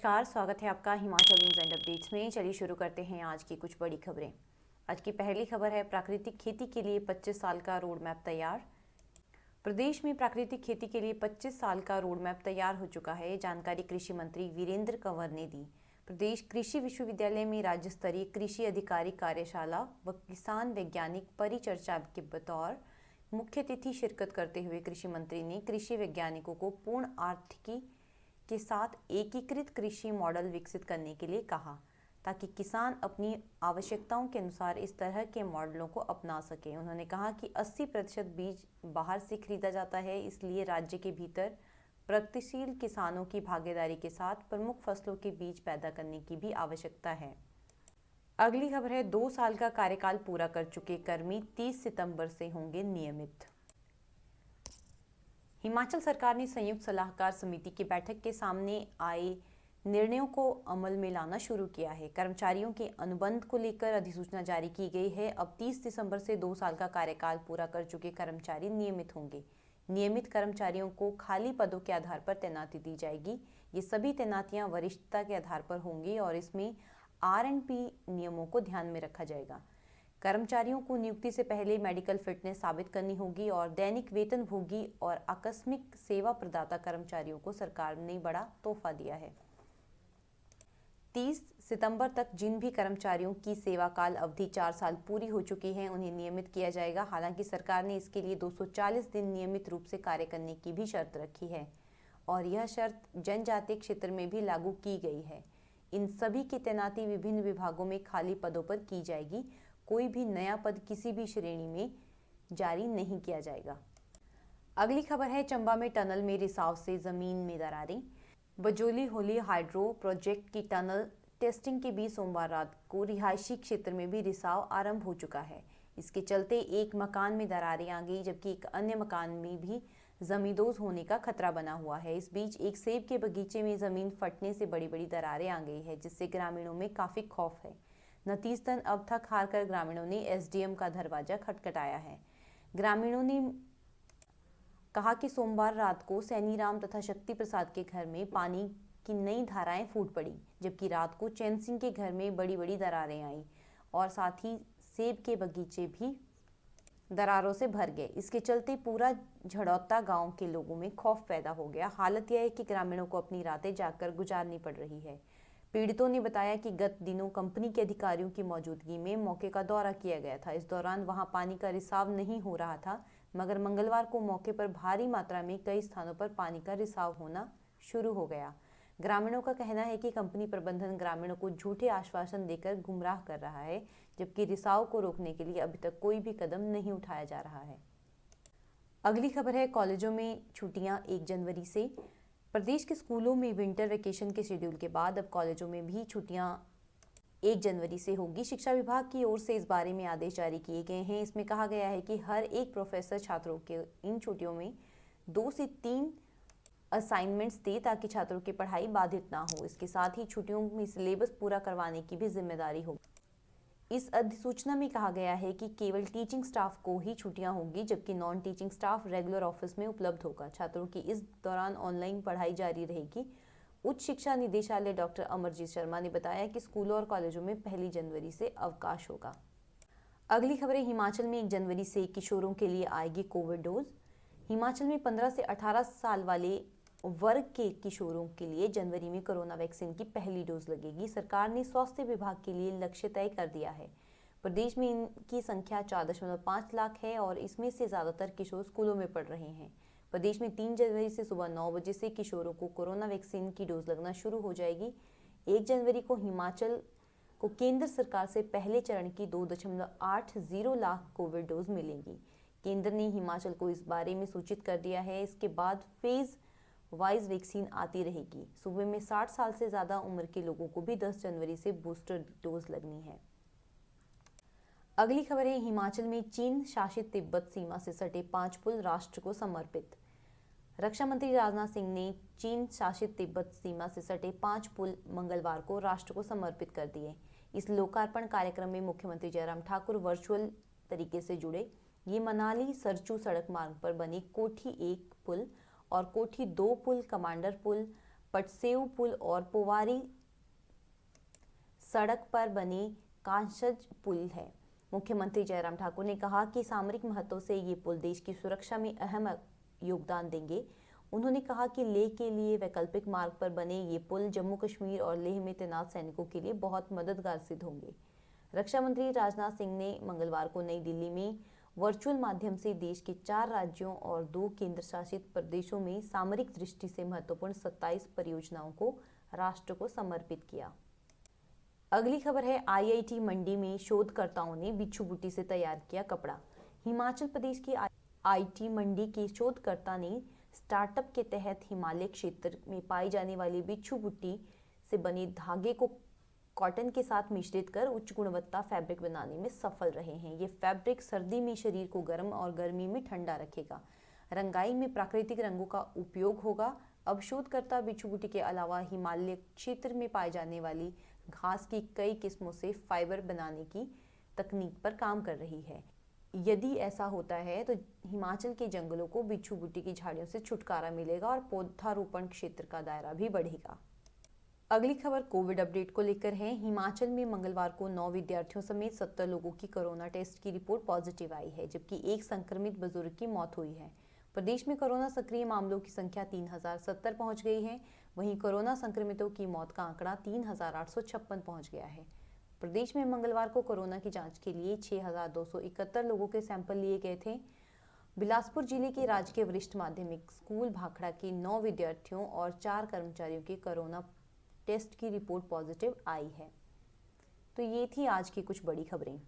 नमस्कार, स्वागत है आपका हिमाचल न्यूज़ एंड अपडेट्स में। चलिए शुरू करते हैं आज की कुछ बड़ी खबरें। आज की पहली खबर है, प्राकृतिक खेती के लिए 25 साल का रोड मैप तैयार। प्रदेश में प्राकृतिक खेती के लिए 25 साल का रोड मैप तैयार हो चुका है। जानकारी कृषि मंत्री वीरेंद्र कंवर ने दी। प्रदेश कृषि विश्वविद्यालय में राज्य स्तरीय कृषि अधिकारी कार्यशाला व किसान वैज्ञानिक परिचर्चा के बतौर मुख्य अतिथि शिरकत करते हुए कृषि मंत्री ने कृषि वैज्ञानिकों को पूर्ण आर्थिकी के साथ एकीकृत कृषि मॉडल विकसित करने के लिए कहा, ताकि किसान अपनी आवश्यकताओं के अनुसार इस तरह के मॉडलों को अपना सकें। उन्होंने कहा कि 80% बीज बाहर से खरीदा जाता है, इसलिए राज्य के भीतर प्रगतिशील किसानों की भागीदारी के साथ प्रमुख फसलों के बीज पैदा करने की भी आवश्यकता है। अगली खबर है, 2 साल का कार्यकाल पूरा कर चुके कर्मी 30 सितंबर से होंगे नियमित। हिमाचल सरकार ने संयुक्त सलाहकार समिति की बैठक के सामने आए निर्णयों को अमल में लाना शुरू किया है। कर्मचारियों के अनुबंध को लेकर अधिसूचना जारी की गई है। अब 30 दिसंबर से 2 साल का कार्यकाल पूरा कर चुके कर्मचारी नियमित होंगे। नियमित कर्मचारियों को खाली पदों के आधार पर तैनाती दी जाएगी। ये सभी तैनातियां वरिष्ठता के आधार पर होंगी और इसमें R&P नियमों को ध्यान में रखा जाएगा। कर्मचारियों को नियुक्ति से पहले मेडिकल फिटनेस साबित करनी होगी और दैनिक वेतनभोगी और आकस्मिक सेवा प्रदाता कर्मचारियों को सरकार ने बड़ा तोहफा दिया है। 30 सितंबर तक जिन भी कर्मचारियों की सेवा काल अवधि 4 साल पूरी हो चुकी है, उन्हें नियमित किया जाएगा। हालांकि सरकार ने इसके लिए 240 दिन नियमित रूप से कार्य करने की भी शर्त रखी है और यह शर्त जनजातीय क्षेत्र में भी लागू की गई है। इन सभी की तैनाती विभिन्न विभागों में खाली पदों पर की जाएगी। कोई भी नया पद किसी भी श्रेणी में जारी नहीं किया जाएगा। अगली खबर है, चंबा में टनल में रिसाव से जमीन में दरारें। बजोली होली हाइड्रो प्रोजेक्ट की टनल टेस्टिंग के बीच सोमवार रात को रिहायशी क्षेत्र में भी रिसाव आरंभ हो चुका है। इसके चलते एक मकान में दरारें आ गई, जबकि एक अन्य मकान में भी जमींदोज होने का खतरा बना हुआ है। इस बीच एक सेब के बगीचे में जमीन फटने से बड़ी बड़ी दरारें आ गई है, जिससे ग्रामीणों में काफी खौफ है। नतीजतन अब थक हार कर ग्रामीणों ने SDM का दरवाजा खटखटाया है। ग्रामीणों ने कहा कि सोमवार रात को सैनीराम तथा शक्ति प्रसाद के घर में पानी की नई धाराएं फूट पड़ी, जबकि रात को चैन सिंह के घर में बड़ी बड़ी दरारें आईं और साथ ही सेब के बगीचे भी दरारों से भर गए। इसके चलते पूरा झड़ौता गांव के लोगों में खौफ पैदा हो गया। हालत यह है कि ग्रामीणों को अपनी रातें जागकर गुजारनी पड़ रही है। पीड़ितों ने बताया कि गत दिनों कंपनी के अधिकारियों की मौजूदगी में मौके का दौरा किया गया था। इस दौरान वहां पानी का रिसाव नहीं हो रहा था, मगर मंगलवार को मौके पर भारी मात्रा में कई स्थानों पर पानी का रिसाव होना शुरू हो गया। ग्रामीणों का कहना है कि कंपनी प्रबंधन ग्रामीणों को झूठे आश्वासन देकर गुमराह कर रहा है, जबकि रिसाव को रोकने के लिए अभी तक कोई भी कदम नहीं उठाया जा रहा है। अगली खबर है, कॉलेजों में छुट्टियां 1 जनवरी से। प्रदेश के स्कूलों में विंटर वेकेशन के शेड्यूल के बाद अब कॉलेजों में भी छुट्टियां 1 जनवरी से होगी। शिक्षा विभाग की ओर से इस बारे में आदेश जारी किए गए हैं। इसमें कहा गया है कि हर एक प्रोफेसर छात्रों के इन छुट्टियों में 2 से 3 असाइनमेंट्स दे, ताकि छात्रों की पढ़ाई बाधित ना हो। इसके साथ ही छुट्टियों में सिलेबस पूरा करवाने की भी जिम्मेदारी होगी। इस अधिसूचना में कहा गया है कि केवल टीचिंग स्टाफ को ही छुट्टियां होगी, जबकि non teaching staff regular office में उपलब्ध होगा। छात्रों की इस दौरान ऑनलाइन पढ़ाई जारी रहेगी। उच्च शिक्षा निदेशालय डॉक्टर अमरजीत शर्मा ने बताया कि स्कूलों और कॉलेजों में 1 जनवरी से अवकाश होगा। अगली खबर है, हिमाचल में 1 जनवरी से किशोरों के लिए आएगी कोविड डोज। हिमाचल में 15 से 18 साल वाले वर्ग के किशोरों के लिए जनवरी में कोरोना वैक्सीन की पहली डोज लगेगी। सरकार ने स्वास्थ्य विभाग के लिए लक्ष्य तय कर दिया है। प्रदेश में इनकी संख्या 4.5 लाख है और इसमें से ज्यादातर किशोर स्कूलों में पढ़ रहे हैं। प्रदेश में 3 जनवरी से सुबह 9 बजे से किशोरों को कोरोना वैक्सीन की डोज लगना शुरू हो जाएगी। 1 जनवरी को हिमाचल को केंद्र सरकार से पहले चरण की 2.80 लाख कोविड डोज मिलेंगी। केंद्र ने हिमाचल को इस बारे में सूचित कर दिया है। इसके बाद फेज वाइज वैक्सीन आती रहेगी। सूबे में 60 साल से ज्यादा उम्र के लोगों को भी 10 जनवरी से बूस्टर डोज लगनी है। अगली खबर है, हिमाचल में चीन शासित तिब्बत सीमा से सटे 5 पुल राष्ट्र को समर्पित। रक्षा मंत्री राजनाथ सिंह ने चीन शासित तिब्बत सीमा से सटे 5 पुल मंगलवार को राष्ट्र को समर्पित कर दिए। इस लोकार्पण कार्यक्रम में मुख्यमंत्री जयराम ठाकुर वर्चुअल तरीके से जुड़े। ये मनाली सरचू सड़क मार्ग पर बने कोठी 1 पुल और कोठी 2 पुल, कमांडर पुल, पटसेऊ पुल और पोवारी सड़क पर बने कांसज पुल है। मुख्यमंत्री जयराम ठाकुर ने कहा कि सामरिक महत्व से ये पुल देश की सुरक्षा में अहम योगदान देंगे। उन्होंने कहा कि लेह के लिए वैकल्पिक मार्ग पर बने ये पुल जम्मू कश्मीर और लेह में तैनात सैनिकों के लिए बहुत मददगार सिद्ध होंगे। रक्षा मंत्री राजनाथ सिंह ने मंगलवार को नई दिल्ली में वर्चुअल माध्यम से देश के 4 राज्यों और 2 केंद्र शासित प्रदेशों में सामरिक दृष्टि से महत्वपूर्ण 27 परियोजनाओं को राष्ट्र को समर्पित किया। अगली खबर है, आईआईटी मंडी में शोधकर्ताओं ने बिच्छू बुट्टी से तैयार किया कपड़ा। हिमाचल प्रदेश की आईआईटी मंडी के शोधकर्ता ने स्टार्टअप के तहत हिमालय क्षेत्र में पाई जाने वाली बिच्छू बुट्टी से बने धागे को कॉटन के साथ मिश्रित कर उच्च गुणवत्ता फैब्रिक बनाने में सफल रहे हैं। ये फैब्रिक सर्दी में शरीर को गर्म और गर्मी में ठंडा रखेगा। रंगाई में प्राकृतिक रंगों का उपयोग होगा। अब शोधकर्ता बिच्छू बुट्टी के अलावा हिमालय क्षेत्र में पाई जाने वाली घास की कई किस्मों से फाइबर बनाने की तकनीक पर काम कर रही है। यदि ऐसा होता है तो हिमाचल के जंगलों को बिच्छू बुट्टी की झाड़ियों से छुटकारा मिलेगा और पौधारोपण क्षेत्र का दायरा भी बढ़ेगा। अगली खबर कोविड अपडेट को लेकर है। हिमाचल में मंगलवार को 9 विद्यार्थियों समेत 70 लोगों की कोरोना टेस्ट की रिपोर्ट पॉजिटिव आई है, जबकि एक संक्रमित बुजुर्ग की मौत हुई है। प्रदेश में कोरोना सक्रिय मामलों की संख्या 3070 पहुंच गई है। वहीं कोरोना संक्रमितों की मौत का आंकड़ा 3856 पहुंच गया है। प्रदेश में मंगलवार को कोरोना की जांच के लिए 6271 लोगों के सैंपल लिए गए थे। बिलासपुर जिले के राजकीय वरिष्ठ माध्यमिक स्कूल भाखड़ा के 9 विद्यार्थियों और 4 कर्मचारियों की कोरोना टेस्ट की रिपोर्ट पॉजिटिव आई है। तो ये थी आज की कुछ बड़ी खबरें।